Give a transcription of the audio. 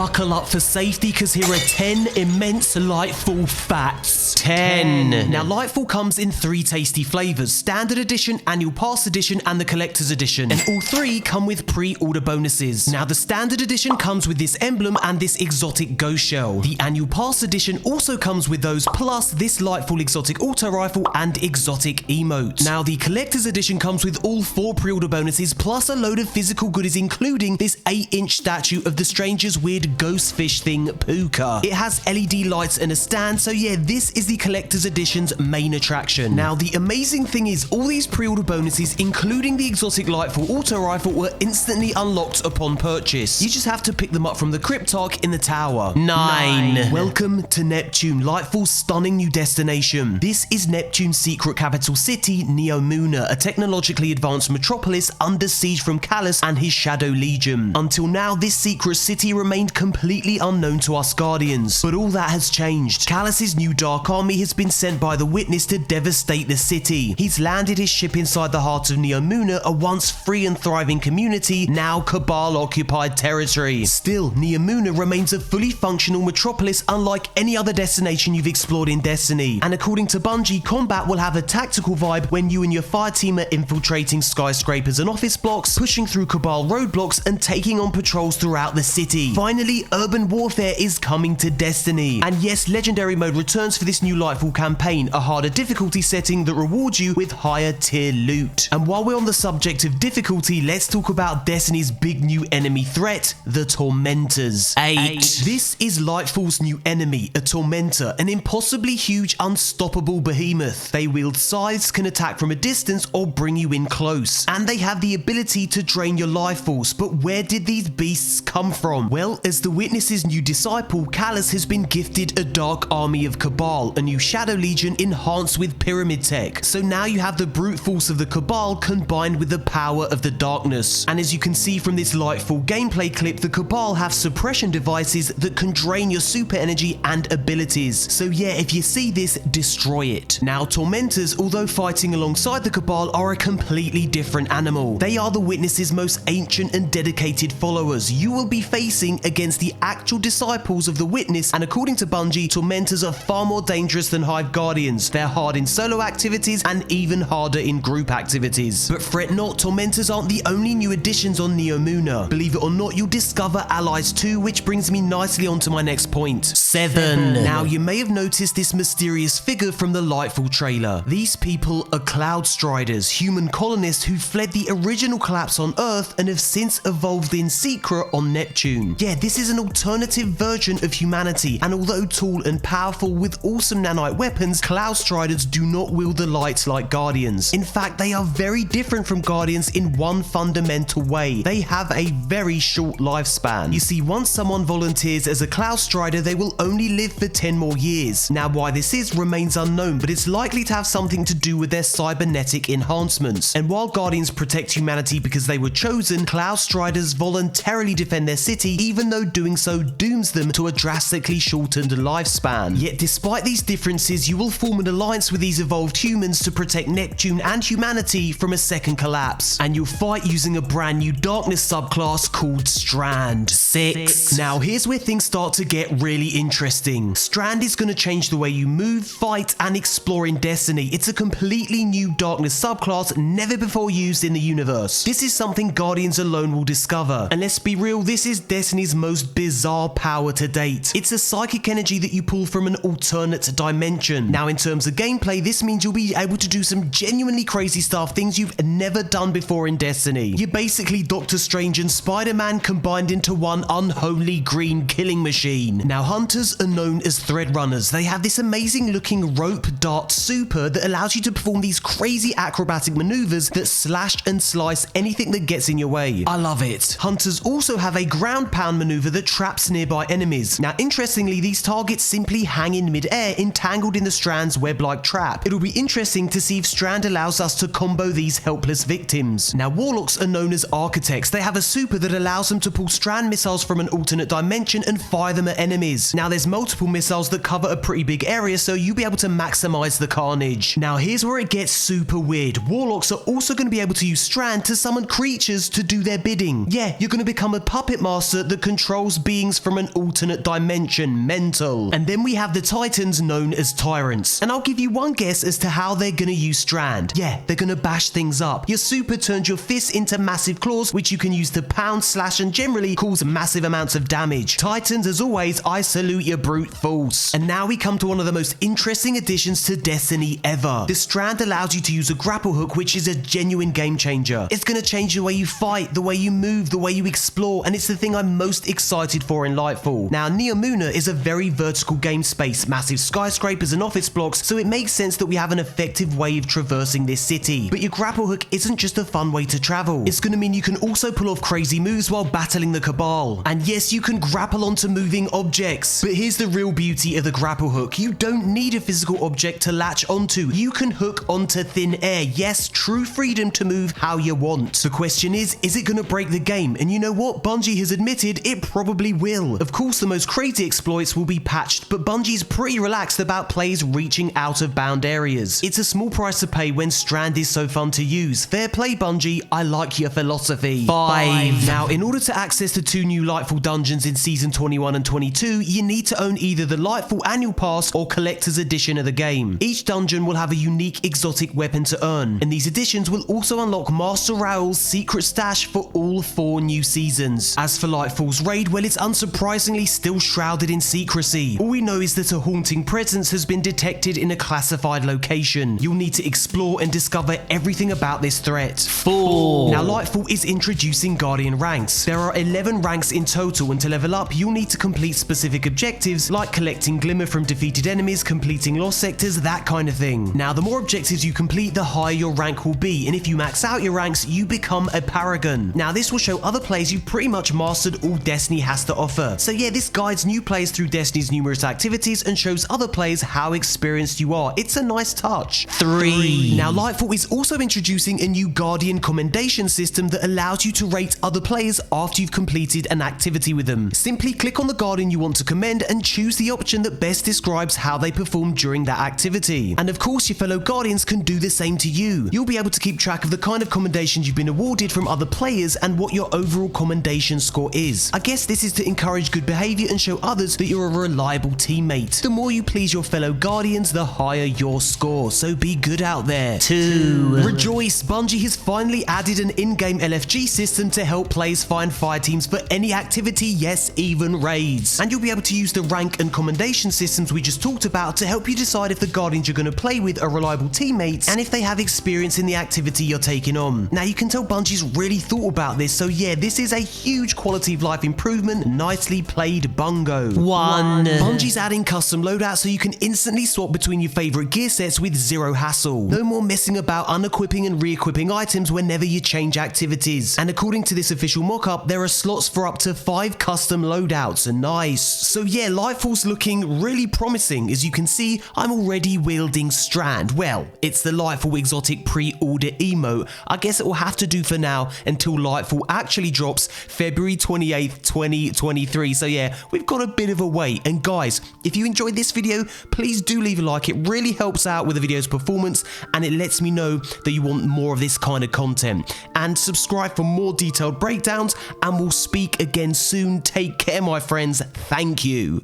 buckle up for safety because here are 10 immense Lightfall facts. 10. Now, Lightfall comes in 3 tasty flavors: Standard Edition, Annual Pass Edition, and the Collector's Edition. And all 3 come with pre-order bonuses. Now, the Standard Edition comes with this emblem and this exotic ghost shell. The Annual Pass Edition also comes with those, plus this Lightfall exotic auto rifle and exotic emote. Now, the Collector's Edition comes with all 4 pre-order bonuses, plus a load of physical goodies, including this 8-inch statue of the stranger's weird ghost fish thing, Puka. It has LED lights and a stand, so yeah, this is the Collector's Edition's main attraction. Now, the amazing thing is, all these pre-order bonuses, including the exotic Lightfall auto rifle, were instantly unlocked upon purchase. You just have to pick them up from the Cryptarch in the tower. 9. Welcome to Neptune, Lightfall's stunning new destination. This is Neptune's secret capital city, Neomuna, a technologically advanced metropolis under siege from Callus and his Shadow Legion. Until now, this secret city remained completely unknown to us Guardians, but all that has changed. Callus's new Dark Army has been sent by the Witness to devastate the city. He's landed his ship inside the heart of Neomuna, a once free and thriving community, now Cabal-occupied territory. Still, Neomuna remains a fully functional metropolis unlike any other destination you've explored in Destiny, and according to Bungie, combat will have a tactical vibe when you and your fireteam are infiltrating skyscrapers and office blocks, pushing through Cabal roadblocks, and taking on patrols throughout the city. Finally, urban warfare is coming to Destiny. And yes, Legendary Mode returns for this new Lightfall campaign, a harder difficulty setting that rewards you with higher tier loot. And while we're on the subject of difficulty, let's talk about Destiny's big new enemy threat, the Tormentors. 8. This is Lightfall's new enemy, a Tormentor, an impossibly huge, unstoppable behemoth. They wield scythes, can attack from a distance, or bring you in close. And they have the ability to drain your life force, but where did these beasts come from? Well, as the Witness's new disciple, Callus has been gifted a Dark Army of Cabal, a new Shadow Legion enhanced with pyramid tech. So now you have the brute force of the Cabal combined with the power of the darkness. And as you can see from this Lightfall gameplay clip, the Cabal have suppression devices that can drain your super energy and abilities. So yeah, if you see this, destroy it. Now, Tormentors, although fighting alongside the Cabal, are a completely different animal. They are the Witness's most ancient and dedicated followers. You will be facing against the actual disciples of the Witness, and according to Bungie, Tormentors are far more dangerous than Hive Guardians. They're hard in solo activities and even harder in group activities. But fret not, Tormentors aren't the only new additions on Neomuna. Believe it or not, you'll discover allies too, which brings me nicely onto my next point. 7. Now, you may have noticed this mysterious figure from the Lightfall trailer. These people are Cloud Striders, human colonists who fled the original collapse on Earth and have since evolved in secret on Neptune. Yeah, this is an alternative version of humanity, and although tall and powerful with awesome nanite weapons, Cloud Striders do not wield the light like Guardians. In fact, they are very different from Guardians in one fundamental way. They have a very short lifespan. You see, once someone volunteers as a Cloud Strider, they will only live for 10 more years. Now, why this is remains unknown, but it's likely to have something to do with their cybernetic enhancements. And while Guardians protect humanity because they were chosen, Cloud Striders voluntarily defend their city, even though doing so dooms them to a drastically shortened lifespan. Yet despite these differences, you will form an alliance with these evolved humans to protect Neptune and humanity from a second collapse. And you'll fight using a brand new darkness subclass called Strand. 6. Now here's where things start to get really interesting. Strand is going to change the way you move, fight, and explore in Destiny. It's a completely new darkness subclass never before used in the universe. This is something Guardians alone will discover. And let's be real, this is Destiny's most bizarre power to date. It's a psychic energy that you pull from an alternate dimension. Now, in terms of gameplay, this means you'll be able to do some genuinely crazy stuff, things you've never done before in Destiny. You're basically Doctor Strange and Spider-Man combined into one unholy green killing machine. Now, hunters are known as thread runners. They have this amazing looking rope dart super that allows you to perform these crazy acrobatic maneuvers that slash and slice anything that gets in your way. I love it. Hunters also have a ground pound maneuver that traps nearby enemies. Now, interestingly, these targets simply hang in mid-air, entangled in the Strand's web-like trap. It'll be interesting to see if Strand allows us to combo these helpless victims. Now, Warlocks are known as architects. They have a super that allows them to pull Strand missiles from an alternate dimension and fire them at enemies. Now, there's multiple missiles that cover a pretty big area, so you'll be able to maximize the carnage. Now, here's where it gets super weird. Warlocks are also going to be able to use Strand to summon creatures to do their bidding. Yeah, you're going to become a puppet master that controls controls beings from an alternate dimension. Mental. And then we have the Titans known as Tyrants. And I'll give you one guess as to how they're gonna use Strand. Yeah, they're gonna bash things up. Your super turns your fists into massive claws, which you can use to pound, slash, and generally cause massive amounts of damage. Titans, as always, I salute your brute force. And now we come to one of the most interesting additions to Destiny ever. The Strand allows you to use a grapple hook, which is a genuine game changer. It's gonna change the way you fight, the way you move, the way you explore, and it's the thing I'm most excited for in Lightfall. Now, Neomuna is a very vertical game space, massive skyscrapers and office blocks, so it makes sense that we have an effective way of traversing this city. But your grapple hook isn't just a fun way to travel. It's gonna mean you can also pull off crazy moves while battling the Cabal. And yes, you can grapple onto moving objects. But here's the real beauty of the grapple hook. You don't need a physical object to latch onto. You can hook onto thin air. Yes, true freedom to move how you want. The question is it gonna break the game? And you know what? Bungie has admitted it probably will. Of course, the most crazy exploits will be patched, but Bungie's pretty relaxed about players reaching out of bound areas. It's a small price to pay when Strand is so fun to use. Fair play, Bungie. I like your philosophy. 5. Now, in order to access the 2 new Lightfall dungeons in Season 21 and 22, you need to own either the Lightfall Annual Pass or Collector's Edition of the game. Each dungeon will have a unique exotic weapon to earn, and these editions will also unlock Master Raoul's secret stash for all 4 new seasons. As for Lightfall's raid, well, it's unsurprisingly still shrouded in secrecy. All we know is that a haunting presence has been detected in a classified location. You'll need to explore and discover everything about this threat. 4. Now, Lightfall is introducing Guardian ranks. There are 11 ranks in total, and to level up, you'll need to complete specific objectives like collecting glimmer from defeated enemies, completing lost sectors, that kind of thing. Now, the more objectives you complete, the higher your rank will be, and if you max out your ranks, you become a paragon. Now, this will show other players you've pretty much mastered all Destiny has to offer. So yeah, this guides new players through Destiny's numerous activities and shows other players how experienced you are. It's a nice touch. 3. Now, Lightfall is also introducing a new Guardian Commendation system that allows you to rate other players after you've completed an activity with them. Simply click on the Guardian you want to commend and choose the option that best describes how they performed during that activity. And of course, your fellow Guardians can do the same to you. You'll be able to keep track of the kind of commendations you've been awarded from other players and what your overall commendation score is. I guess this is to encourage good behavior and show others that you're a reliable teammate. The more you please your fellow Guardians, the higher your score, so be good out there. 2. Rejoice! Bungie has finally added an in-game LFG system to help players find fire teams for any activity, yes, even raids. And you'll be able to use the rank and commendation systems we just talked about to help you decide if the Guardians you're going to play with are reliable teammates and if they have experience in the activity you're taking on. Now, you can tell Bungie's really thought about this, so yeah, this is a huge quality of life improvement. Nicely played, Bungo. 1. Bungie's adding custom loadouts so you can instantly swap between your favorite gear sets with zero hassle. No more messing about unequipping and re-equipping items whenever you change activities. And according to this official mock-up, there are slots for up to 5 custom loadouts. Nice. So yeah, Lightfall's looking really promising. As you can see, I'm already wielding Strand. Well, it's the Lightfall exotic pre-order emote. I guess it will have to do for now until Lightfall actually drops February 28th, 2023. So yeah, we've got a bit of a wait. And guys, if you enjoyed this video, please do leave a like. It really helps out with the video's performance and it lets me know that you want more of this kind of content. And subscribe for more detailed breakdowns, and we'll speak again soon. Take care, my friends. Thank you.